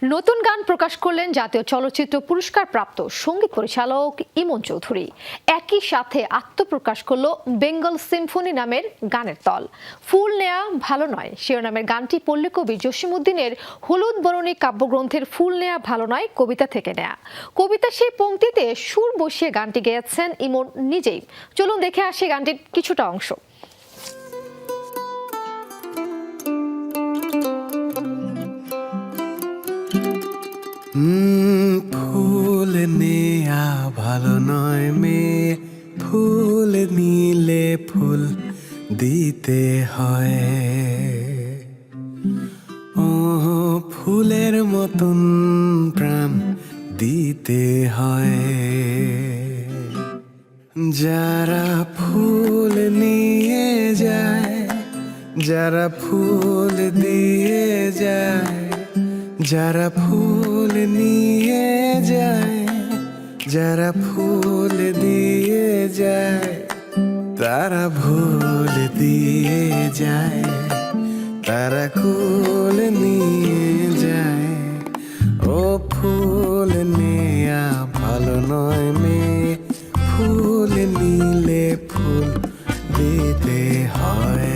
নতুন গান প্রকাশ করলেন জাতীয় চলচ্চিত্র পুরস্কার প্রাপ্ত সঙ্গীত পরিচালক ইমন চৌধুরী। একই সাথে আত্মপ্রকাশ করল বেঙ্গল সিম্ফনি নামের গানের দল। ফুল নেয়া ভালো নয় শিরোনামের গানটি পল্লী কবি জসিমউদ্দিনের হলুদ বরণী কাব্যগ্রন্থের ফুল নেয়া ভালো নয় কবিতা থেকে নেয়া। কবিতা সেই পংক্তিতে সুর বসিয়ে গানটি গেয়েছেন ইমন নিজেই। চলুন দেখে আসি গানটির কিছুটা অংশ। ফুল নেয়া ভালো নয় মেয়ে, ফুল নিলে ফুল দিতে হয়। ও ফুলের মতন প্রাণ দিতে হয়। যারা ফুল নিয়ে যায়, যারা ফুল দিয়ে যায়, যারা ফুল নিয়ে যায়, যারা ফুল দিয়ে যায়, তারা ভুল দিয়ে যায়, তারা কুল নিয়ে যায়। ও ফুল নেয়া ভালো নয় মেয়ে, ফুল নিলে ফুল দিতে হয়।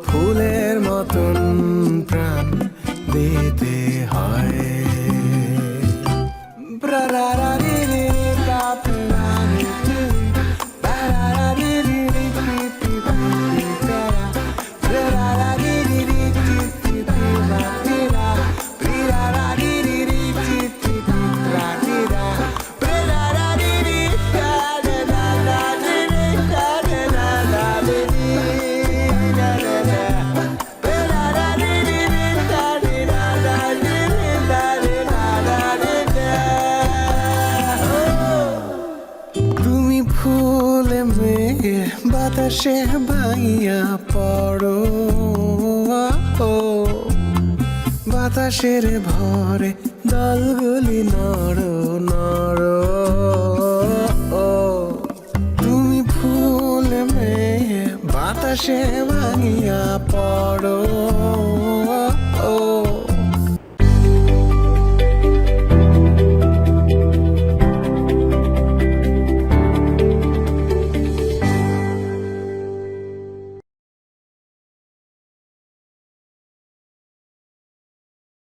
ফুলের মতন প্রাণ দিতে হয়। ফুল মেয়ে বাতাসে ভাইয়া পড়ো, বাতাসের ভরে দলগুলি নড়ো নড়ো। তুমি ফুল মেয়ে বাতাসে ভাইয়া পড়ো,